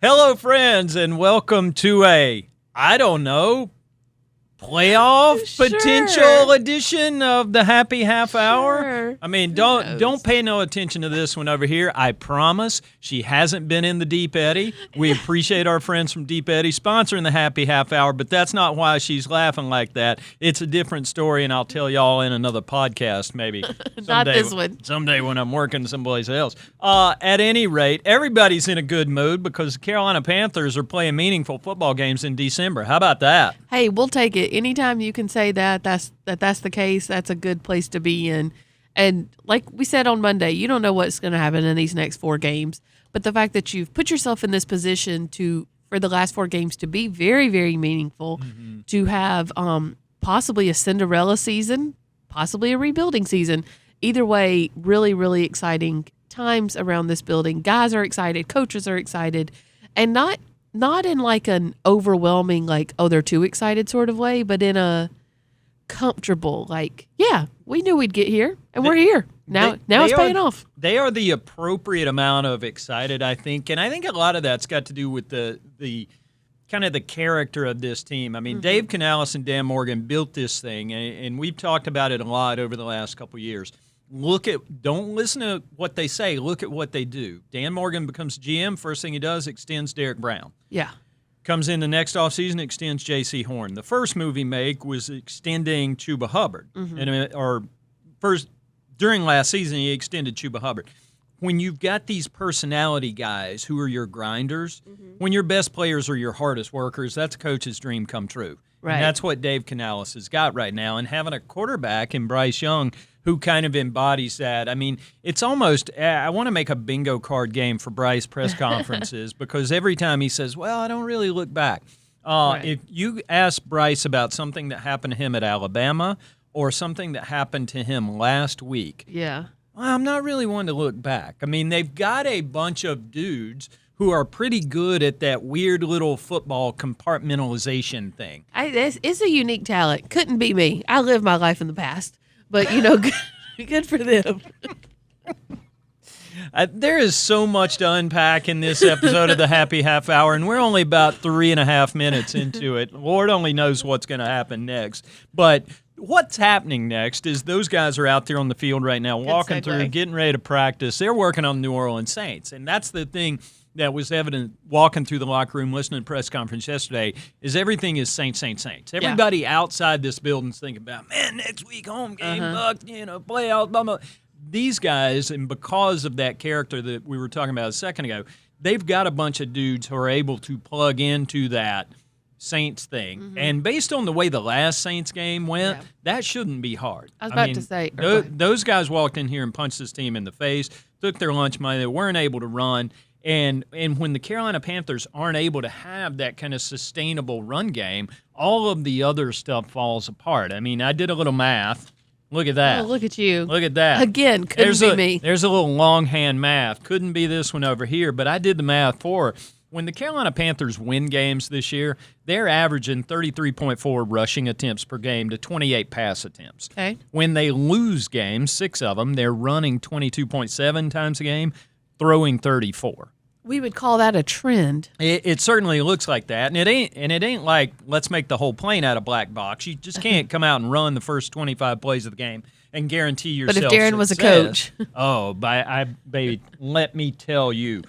Hello, friends, and welcome to I don't know, playoff potential edition of the Happy Half Hour. I mean, don't pay no attention to this one over here. I promise she hasn't been in the Deep Eddy. We appreciate our friends from Deep Eddy sponsoring the Happy Half Hour, but that's not why she's laughing like that. It's a different story, and I'll tell y'all in another podcast maybe. Not this one. Someday when I'm working someplace else. At any rate, everybody's in a good mood because the Carolina Panthers are playing meaningful football games in December. How about that? Hey, we'll take it. Anytime you can say that's the case, that's a good place to be in. And like we said on Monday, you don't know what's going to happen in these next 4 games. But the fact that you've put yourself in this position for the last 4 games to be very, very meaningful, to have possibly a Cinderella season, possibly a rebuilding season. Either way, really, really exciting times around this building. Guys are excited. Coaches are excited. And not in like an overwhelming, like, oh, they're too excited sort of way, but in a comfortable, like, yeah, we knew we'd get here, and we're here. Now it's paying off. They are the appropriate amount of excited, I think. And I think a lot of that's got to do with the kind of the character of this team. I mean, Dave Canales and Dan Morgan built this thing, and we've talked about it a lot over the last couple of years. Don't listen to what they say. Look at what they do. Dan Morgan becomes GM. First thing he does, extends Derek Brown. Yeah. Comes in the next offseason, extends J.C. Horn. The first move he made was extending Chuba Hubbard. During last season, he extended Chuba Hubbard. When you've got these personality guys who are your grinders, when your best players are your hardest workers, that's a coach's dream come true. Right. And that's what Dave Canales has got right now. And having a quarterback in Bryce Young who kind of embodies that. I mean, it's almost, I want to make a bingo card game for Bryce press conferences because every time he says, well, I don't really look back. Right. If you ask Bryce about something that happened to him at Alabama or something that happened to him last week, Yeah. well, I'm not really one to look back. I mean, they've got a bunch of dudes who are pretty good at that weird little football compartmentalization thing. It's a unique talent. Couldn't be me. I lived my life in the past. But, good for them. There is so much to unpack in this episode of the Happy Half Hour, and we're only about 3.5 minutes into it. Lord only knows what's going to happen next. But what's happening next is those guys are out there on the field right now, walking through, getting ready to practice. They're working on the New Orleans Saints, and that's the thing that was evident walking through the locker room, listening to the press conference yesterday, is everything is Saints. Everybody outside this building's thinking about, man, next week, home game, playoffs, blah, blah. These guys, and because of that character that we were talking about a second ago, they've got a bunch of dudes who are able to plug into that Saints thing. And based on the way the last Saints game went, that shouldn't be hard. I was about to say. Those guys walked in here and punched this team in the face, took their lunch money, they weren't able to run. And when the Carolina Panthers aren't able to have that kind of sustainable run game, all of the other stuff falls apart. I mean, I did a little math. Look at that. Oh, look at you. Look at that. Again, couldn't be me. There's a little longhand math. Couldn't be this one over here, but I did the math for her. When the Carolina Panthers win games this year, they're averaging 33.4 rushing attempts per game to 28 pass attempts. Okay. When they lose games, 6 of them, they're running 22.7 times a game, throwing 34. We would call that a trend. It certainly looks like that, and it ain't like let's make the whole plane out of black box. You just can't come out and run the first 25 plays of the game and guarantee yourself. But if Darin was a coach, baby, let me tell you.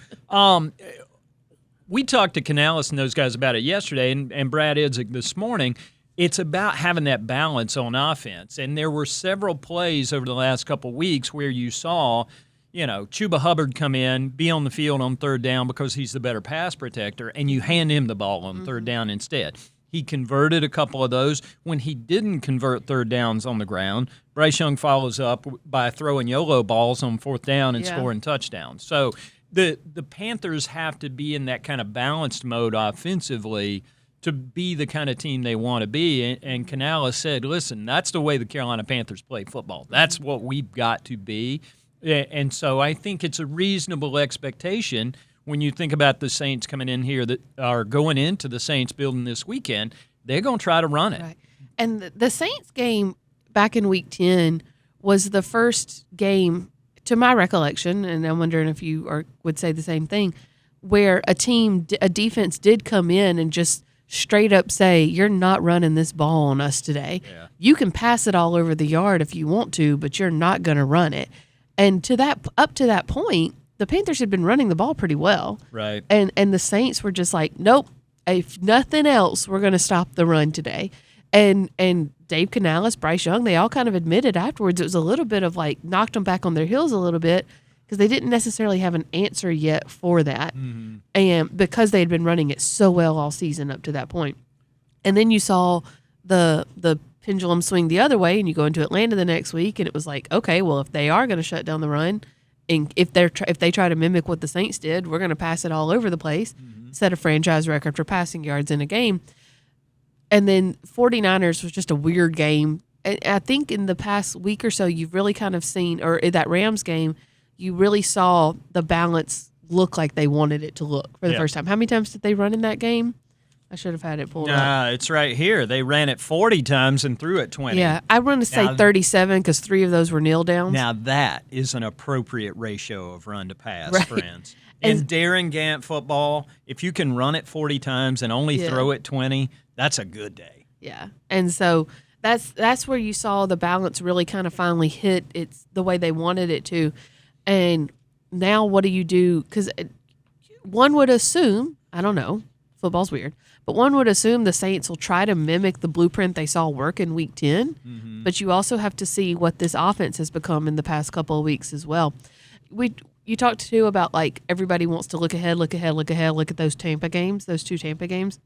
We talked to Canales and those guys about it yesterday, and Brad Idzik this morning. It's about having that balance on offense, and there were several plays over the last couple weeks where you saw, Chuba Hubbard come in, be on the field on third down because he's the better pass protector, and you hand him the ball on third down instead. He converted a couple of those. When he didn't convert third downs on the ground, Bryce Young follows up by throwing YOLO balls on fourth down and scoring touchdowns. So the Panthers have to be in that kind of balanced mode offensively to be the kind of team they want to be. And Canales said, listen, that's the way the Carolina Panthers play football. That's what we've got to be. And so I think it's a reasonable expectation when you think about the Saints coming in here that are going into the Saints building this weekend, they're going to try to run it. Right. And the Saints game back in Week 10 was the first game, to my recollection, and I'm wondering if you would say the same thing, where a defense did come in and just straight up say, you're not running this ball on us today. Yeah. You can pass it all over the yard if you want to, but you're not going to run it. And up to that point, the Panthers had been running the ball pretty well. Right. And the Saints were just like, nope, if nothing else, we're going to stop the run today. And Dave Canales, Bryce Young, they all kind of admitted afterwards it was a little bit of like knocked them back on their heels a little bit because they didn't necessarily have an answer yet for that. Mm-hmm. And because they had been running it so well all season up to that point. And then you saw the pendulum swing the other way, and you go into Atlanta the next week, and it was like, okay, well, if they are going to shut down the run, and if they try to mimic what the Saints did, we're going to pass it all over the place, set a franchise record for passing yards in a game. And then 49ers was just a weird game. And I think in the past week or so, you've really kind of seen, or in that Rams game, you really saw the balance look like they wanted it to look for the first time. How many times did they run in that game? I should have had it pulled up. It's right here. They ran it 40 times and threw it 20. Yeah, I want to say 37 because 3 of those were kneel downs. Now that is an appropriate ratio of run to pass, right. friends. In Darin Gant football, if you can run it 40 times and only throw it 20, that's a good day. Yeah, and so that's where you saw the balance really kind of finally hit it's the way they wanted it to. And now what do you do? Because one would assume, I don't know, football's weird, but one would assume the Saints will try to mimic the blueprint they saw work in Week 10. Mm-hmm. But you also have to see what this offense has become in the past couple of weeks as well. You talked too about like everybody wants to look ahead, look at those Tampa games, those 2 Tampa games.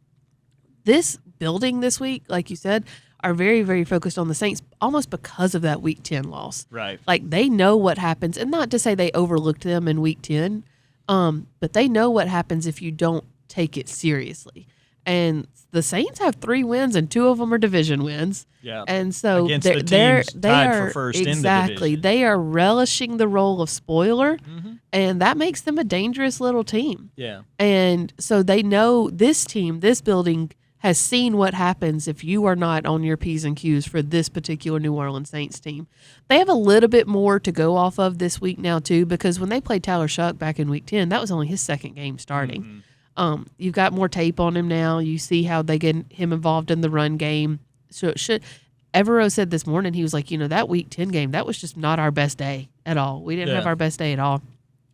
This building this week, like you said, are very, very focused on the Saints almost because of that Week 10 loss. Right. Like they know what happens, and not to say they overlooked them in Week 10, but they know what happens if you don't take it seriously. And the Saints have 3 wins, and 2 of them are division wins. Yeah. And so against the teams tied for first in the division. They are relishing the role of spoiler, and that makes them a dangerous little team. Yeah. And so they know this team, this building, has seen what happens if you are not on your P's and Q's for this particular New Orleans Saints team. They have a little bit more to go off of this week now, too, because when they played Tyler Shuck back in Week 10, that was only his 2nd game starting. You've got more tape on him now. You see how they get him involved in the run game. So it should. Evero said this morning, he was like, that Week 10 game, that was just not our best day at all. We didn't have our best day at all.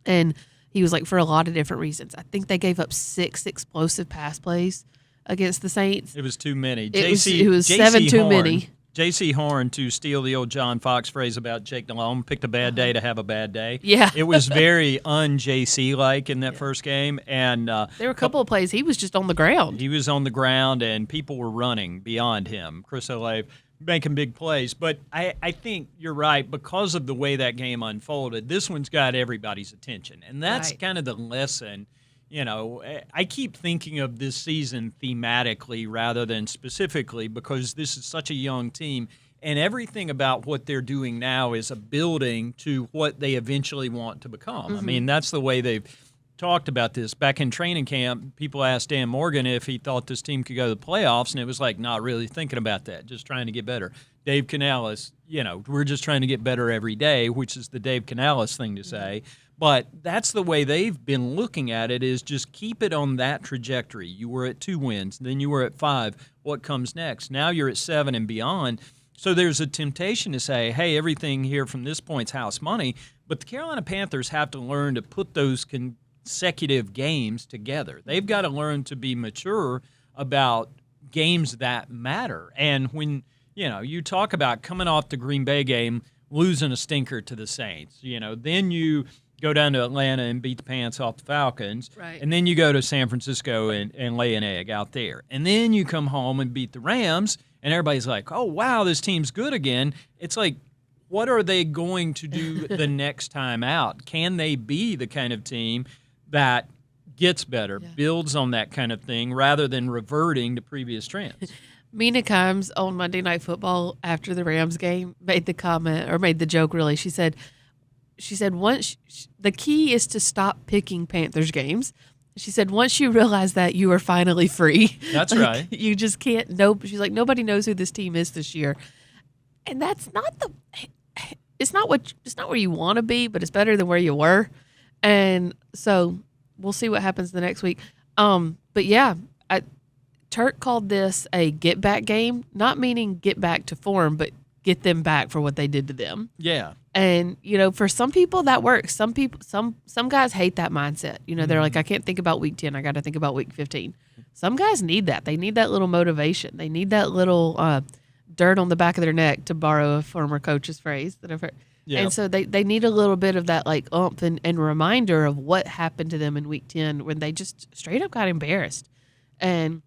And he was like, for a lot of different reasons. I think they gave up 6 explosive pass plays against the Saints. It was too many. It was 7 too many. J.C. Horn, to steal the old John Fox phrase about Jake Delhomme, picked a bad day to have a bad day. Yeah. It was very un-JC-like in that first game. And there were a couple of plays. He was just on the ground. He was on the ground, and people were running beyond him. Chris Olave making big plays. But I think you're right. Because of the way that game unfolded, this one's got everybody's attention. And that's kind of the lesson. I keep thinking of this season thematically rather than specifically because this is such a young team, and everything about what they're doing now is a building to what they eventually want to become. Mm-hmm. I mean, that's the way they've talked about this. Back in training camp, people asked Dan Morgan if he thought this team could go to the playoffs, and it was like, not really thinking about that, just trying to get better. Dave Canales, we're just trying to get better every day, which is the Dave Canales thing to say. But that's the way they've been looking at it, is just keep it on that trajectory. You were at 2 wins, then you were at 5. What comes next? Now you're at 7 and beyond. So there's a temptation to say, hey, everything here from this point's house money. But the Carolina Panthers have to learn to put those consecutive games together. They've got to learn to be mature about games that matter. And when, you talk about coming off the Green Bay game, losing a stinker to the Saints, then you go down to Atlanta and beat the pants off the Falcons. Right. And then you go to San Francisco and lay an egg out there. And then you come home and beat the Rams, and everybody's like, oh, wow, this team's good again. It's like, what are they going to do the next time out? Can they be the kind of team that gets better, builds on that kind of thing, rather than reverting to previous trends? Mina Kimes on Monday Night Football after the Rams game made the joke, really. She said once the key is to stop picking Panthers games. She said once you realize that, you are finally free. That's right. You just can't. She's like, nobody knows who this team is this year, and that's not it's not where you want to be, but it's better than where you were. And so we'll see what happens the next week. But yeah, Turk called this a get back game, not meaning get back to form, but get them back for what they did to them. Yeah. And, for some people that works. Some guys hate that mindset. They're like, I can't think about week 10. I got to think about week 15. Some guys need that. They need that little motivation. They need that little dirt on the back of their neck, to borrow a former coach's phrase that I've heard. Yep. And so they need a little bit of that like oomph and reminder of what happened to them in week 10 when they just straight up got embarrassed. And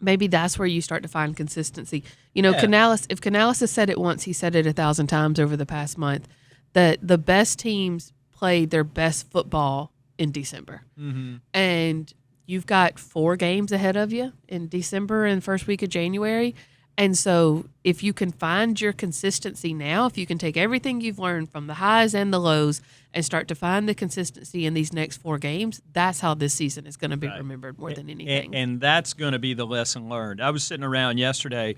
maybe that's where you start to find consistency. Canales, if Canales has said it once, he said it 1,000 times over the past month, that the best teams play their best football in December. Mm-hmm. And you've got 4 games ahead of you in December and first week of January. And so if you can find your consistency now, if you can take everything you've learned from the highs and the lows and start to find the consistency in these next 4 games, that's how this season is going to be remembered more than anything. And that's going to be the lesson learned. I was sitting around yesterday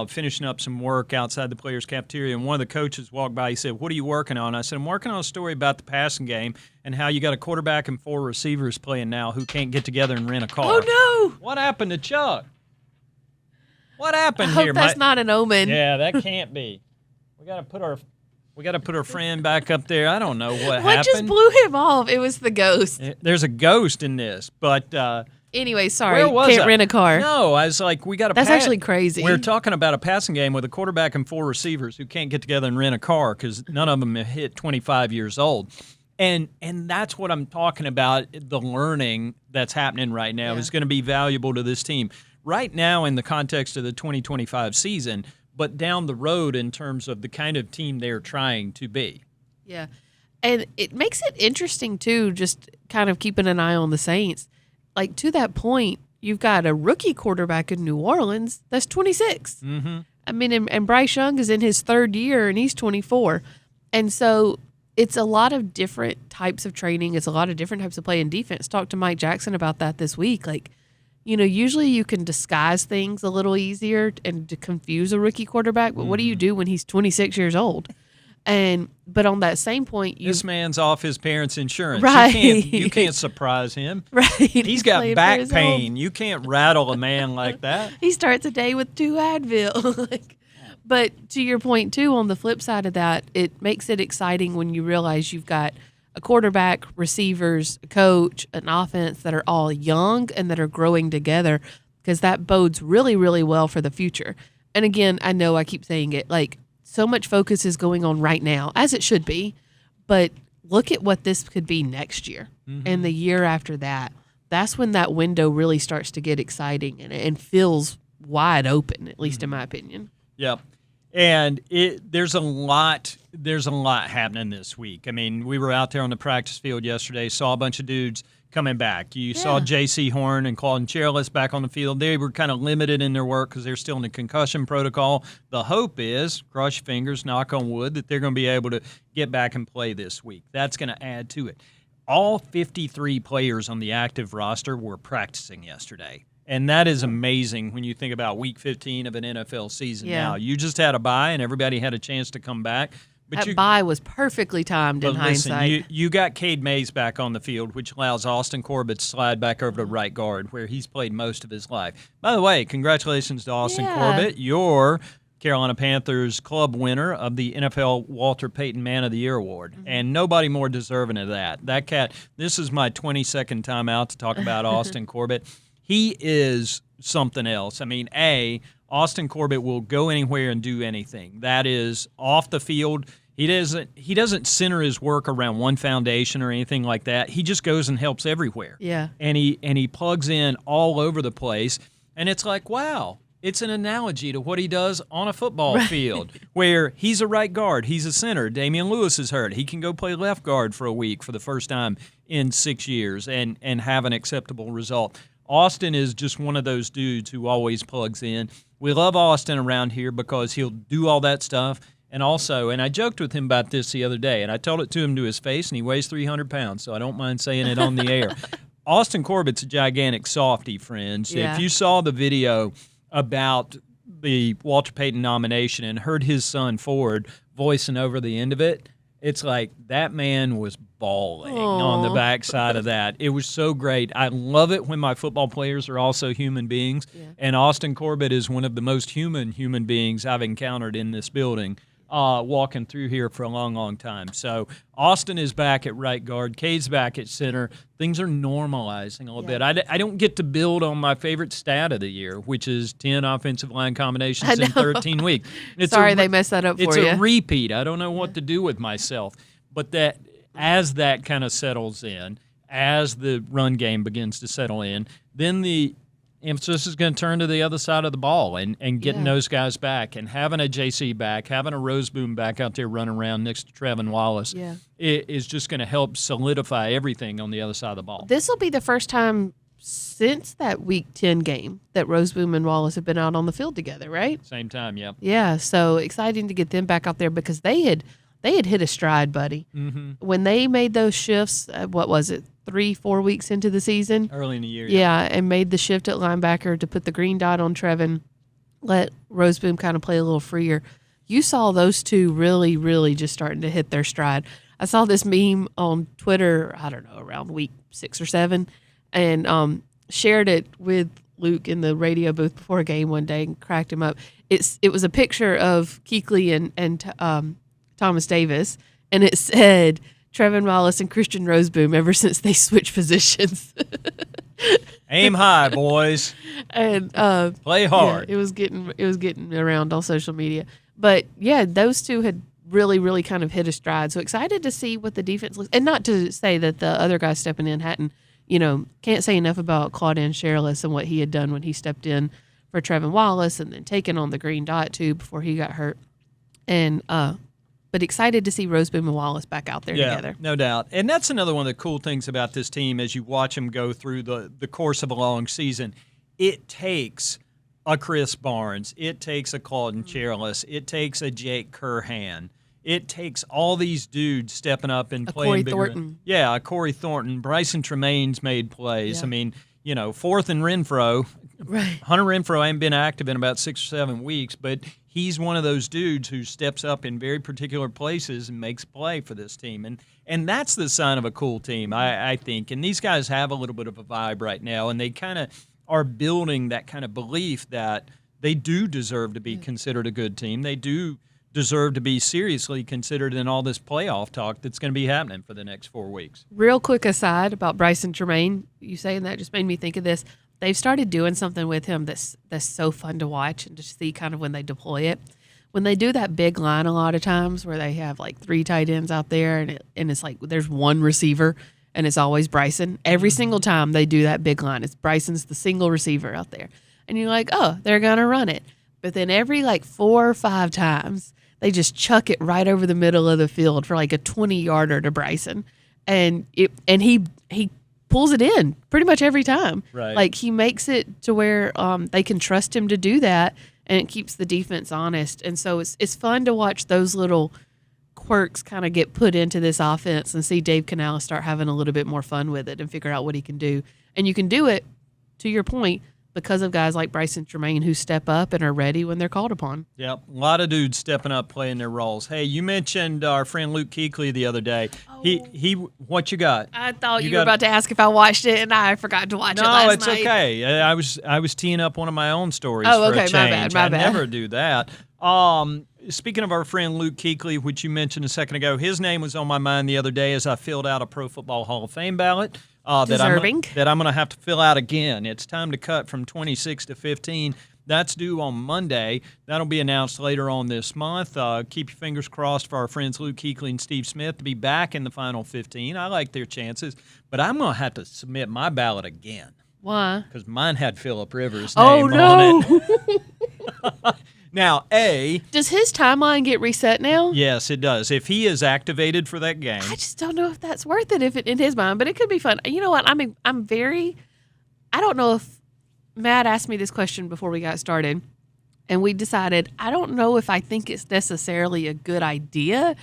finishing up some work outside the players' cafeteria, and one of the coaches walked by. He said, "What are you working on?" I said, "I'm working on a story about the passing game and how you got a quarterback and 4 receivers playing now who can't get together and rent a car." Oh, no. What happened to Chuck? What happened I here? hope that's not an omen. Yeah, that can't be. We got to put our friend back up there. I don't know what happened. What just blew him off? It was the ghost. There's a ghost in this, but anyway, sorry. Where was Can't I? rent a car. No, I was like, we got a That's actually crazy. We're talking about a passing game with a quarterback and 4 receivers who can't get together and rent a car because none of them have hit 25 years old. And that's what I'm talking about. The learning that's happening right now is going to be valuable to this team. Right now in the context of the 2025 season, but down the road in terms of the kind of team they're trying to be. Yeah. And it makes it interesting, too, just kind of keeping an eye on the Saints. Like, to that point, you've got a rookie quarterback in New Orleans that's 26. Mm-hmm. I mean, and Bryce Young is in his 3rd year, and he's 24. And so it's a lot of different types of training. It's a lot of different types of play and defense. Talked to Mike Jackson about that this week. Like, usually you can disguise things a little easier and to confuse a rookie quarterback, but what do you do when he's 26 years old? But on that same point, this man's off his parents' insurance. Right. You can't surprise him. Right. He's got back pain. You can't rattle a man like that. He starts a day with 2 Advil. But to your point, too, on the flip side of that, it makes it exciting when you realize you've got a quarterback, receivers, a coach, an offense that are all young and that are growing together, because that bodes really, really well for the future. And again, I know I keep saying it, like, so much focus is going on right now, as it should be, but look at what this could be next year and the year after that. That's when that window really starts to get exciting and feels wide open, at least in my opinion. Yep. And there's a lot happening this week. I mean, we were out there on the practice field yesterday, saw a bunch of dudes coming back. You saw J.C. Horn and Claude Chairless back on the field. They were kind of limited in their work because they're still in the concussion protocol. The hope is, cross your fingers, knock on wood, that they're going to be able to get back and play this week. That's going to add to it. All 53 players on the active roster were practicing yesterday. And that is amazing when you think about week 15 of an NFL season now. You just had a bye, and everybody had a chance to come back. But that bye was perfectly timed in hindsight. You got Cade Mays back on the field, which allows Austin Corbett to slide back over to right guard, where he's played most of his life. By the way, congratulations to Austin Corbett. Your Carolina Panthers club winner of the NFL Walter Payton Man of the Year award. And nobody more deserving of that. That cat, this is my 22nd time out to talk about Austin Corbett. He is something else. I mean, Austin Corbett will go anywhere and do anything. That is off the field. He doesn't center his work around one foundation or anything like that. He just goes and helps everywhere. Yeah. And he plugs in all over the place. And it's like, wow, it's an analogy to what he does on a football field, where he's a right guard, he's a center. Damian Lewis is hurt. He can go play left guard for a week for the first time in 6 years and have an acceptable result. Austin is just one of those dudes who always plugs in. We love Austin around here because he'll do all that stuff. And also, and I joked with him about this the other day, and I told it to him to his face, and he weighs 300 pounds, so I don't mind saying it on the air. Austin Corbett's a gigantic softy, friends. Yeah. If you saw the video about the Walter Payton nomination and heard his son Ford voicing over the end of it, It's like that man was bawling on the backside of that. It was so great. I love it when my football players are also human beings, and Austin Corbett is one of the most human beings I've encountered in this building. Walking through here for a long, long time. So Austin is back at right guard. Kay's back at center. Things are normalizing a little bit. I don't get to build on my favorite stat of the year, which is 10 offensive line combinations in 13 weeks. Sorry they messed that up for you. It's a repeat. I don't know what to do with myself. But that as that kind of settles in, as the run game begins to settle in, then the emphasis is going to turn to the other side of the ball and getting those guys back and having a JC back, having a Roseboom back out there running around next to Trevin Wallace is just going to help solidify everything on the other side of the ball. This will be the first time since that Week 10 game that Roseboom and Wallace have been out on the field together, right? Same time, yeah. Yeah, so exciting to get them back out there because they had hit a stride, buddy. Mm-hmm. When they made those shifts, what was it, 3-4 weeks into the season? Early in the year. Yeah, and made the shift at linebacker to put the green dot on Trevin, let Roseboom kind of play a little freer. You saw those two really, really just starting to hit their stride. I saw this meme on Twitter, I don't know, around week 6 or 7, and shared it with Luke in the radio booth before a game one day and cracked him up. It was a picture of Kuechly and Thomas Davis, and it said Trevin Wallace and Christian Roseboom ever since they switched positions. Aim high, boys. And play hard. Yeah, it was getting around on social media. But yeah, those two had really, really kind of hit a stride. So excited to see what the defense looks. And not to say that the other guys stepping in hadn't, can't say enough about Claudin Sherless and what he had done when he stepped in for Trevin Wallace and then taking on the green dot too before he got hurt. And but excited to see Roseboom and Wallace back out there together. No doubt. And that's another one of the cool things about this team as you watch them go through the course of a long season. It takes a Chris Barnes. It takes a Claudin Sherless. It takes a Jake Curhan. It takes all these dudes stepping up and playing bigger. Thornton. Yeah, Corey Thornton. Bryson Tremaine's made plays. Yeah. I mean, fourth and Renfro. Right. Hunter Renfro ain't been active in about 6 or 7 weeks, but he's one of those dudes who steps up in very particular places and makes play for this team. And that's the sign of a cool team, I think. And these guys have a little bit of a vibe right now, and they kind of are building that kind of belief that they do deserve to be considered a good team. They do deserve to be seriously considered in all this playoff talk that's going to be happening for the next 4 weeks. Real quick aside about Bryson Tremaine, you saying that just made me think of this. They've started doing something with him that's so fun to watch and to see kind of when they deploy it. When they do that big line a lot of times where they have like 3 tight ends out there and it's like there's one receiver and it's always Bryson. Every single time they do that big line, it's Bryson's the single receiver out there. And you're like, oh, they're going to run it. But then every like 4 or 5 times, they just chuck it right over the middle of the field for like a 20-yarder to Bryson. And he pulls it in pretty much every time. Right. Like he makes it to where they can trust him to do that, and it keeps the defense honest. And so it's fun to watch those little quirks kind of get put into this offense and see Dave Canales start having a little bit more fun with it and figure out what he can do. And you can do it, to your point, because of guys like Bryson Tremaine who step up and are ready when they're called upon. Yep, a lot of dudes stepping up, playing their roles. Hey, you mentioned our friend Luke Kuechly the other day. Oh. He, what you got? I thought you were about to ask if I watched it, and I forgot to watch it last night. No, it's okay. I was teeing up one of my own stories for a change. My bad. I never do that. Speaking of our friend Luke Kuechly, which you mentioned a second ago, his name was on my mind the other day as I filled out a Pro Football Hall of Fame ballot. That I'm going to have to fill out again. It's time to cut from 26 to 15. That's due on Monday. That'll be announced later on this month. Keep your fingers crossed for our friends Luke Kuechly and Steve Smith to be back in the final 15. I like their chances, but I'm going to have to submit my ballot again. Why? Because mine had Phillip Rivers' name on it. Now, does his timeline get reset now? Yes, it does. If he is activated for that game. I just don't know if that's worth it in his mind, but it could be fun. You know what? I don't know if Matt asked me this question before we got started, and we decided, I don't know if I think it's necessarily a good idea,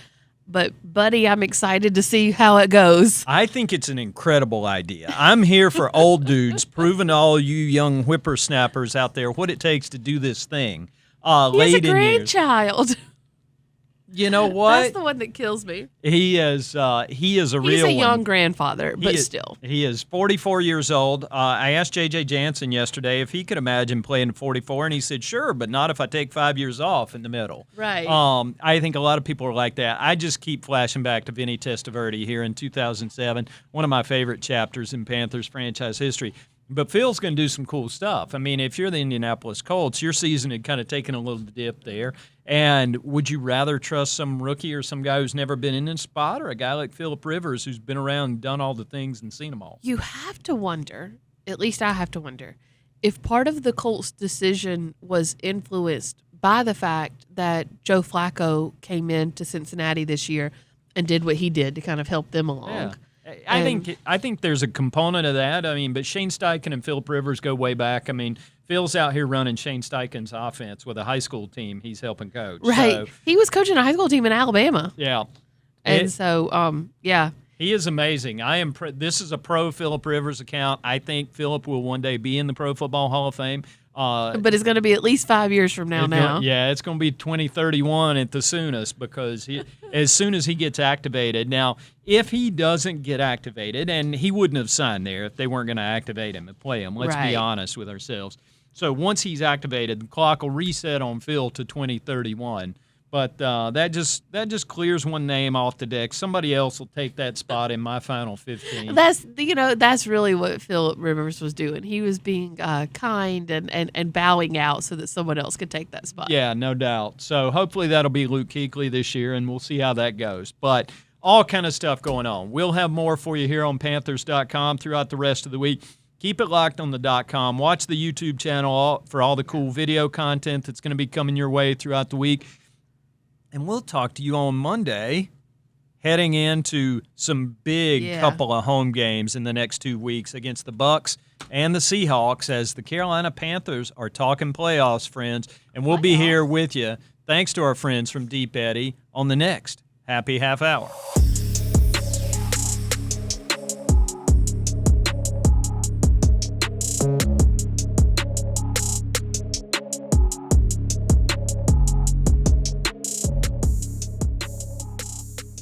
but, buddy, I'm excited to see how it goes. I think it's an incredible idea. I'm here for old dudes proving to all you young whippersnappers out there what it takes to do this thing. He's a great child. You know what? That's the one that kills me. He is a He's real a young one. grandfather, but still. He is 44 years old. I asked J.J. Jansen yesterday if he could imagine playing 44, and he said, sure, but not if I take 5 years off in the middle. Right. I think a lot of people are like that. I just keep flashing back to Vinny Testaverde here in 2007, one of my favorite chapters in Panthers franchise history. But Phil's going to do some cool stuff. I mean, if you're the Indianapolis Colts, your season had kind of taken a little dip there. And would you rather trust some rookie or some guy who's never been in a spot, or a guy like Phillip Rivers who's been around and done all the things and seen them all? You have to wonder, at least I have to wonder, if part of the Colts' decision was influenced by the fact that Joe Flacco came into Cincinnati this year and did what he did to kind of help them along. Yeah. I think there's a component of that. I mean, but Shane Steichen and Phillip Rivers go way back. I mean, Phil's out here running Shane Steichen's offense with a high school team he's helping coach. Right. So, he was coaching a high school team in Alabama. yeah. And yeah. He is amazing. This is a pro Phillip Rivers account. I think Phillip will one day be in the Pro Football Hall of Fame. But it's going to be at least 5 years from now. It's going to be 2031 at the soonest, because as soon as he gets activated. Now, if he doesn't get activated, and he wouldn't have signed there if they weren't going to activate him and play him. Let's be honest with ourselves. So once he's activated, the clock will reset on Phil to 2031. But that just clears one name off the deck. Somebody else will take that spot in my final 15. That's really what Phillip Rivers was doing. He was being kind and bowing out so that someone else could take that spot. Yeah, no doubt. So hopefully that'll be Luke Kuechly this year, and we'll see how that goes. But all kind of stuff going on. We'll have more for you here on Panthers.com throughout the rest of the week. Keep it locked on the .com. Watch the YouTube channel for all the cool video content that's going to be coming your way throughout the week. And we'll talk to you on Monday, heading into some big couple of home games in the next 2 weeks against the Bucs and the Seahawks, as the Carolina Panthers are talking playoffs, friends. And we'll be here with you. Thanks to our friends from Deep Eddy on the next Happy Half Hour.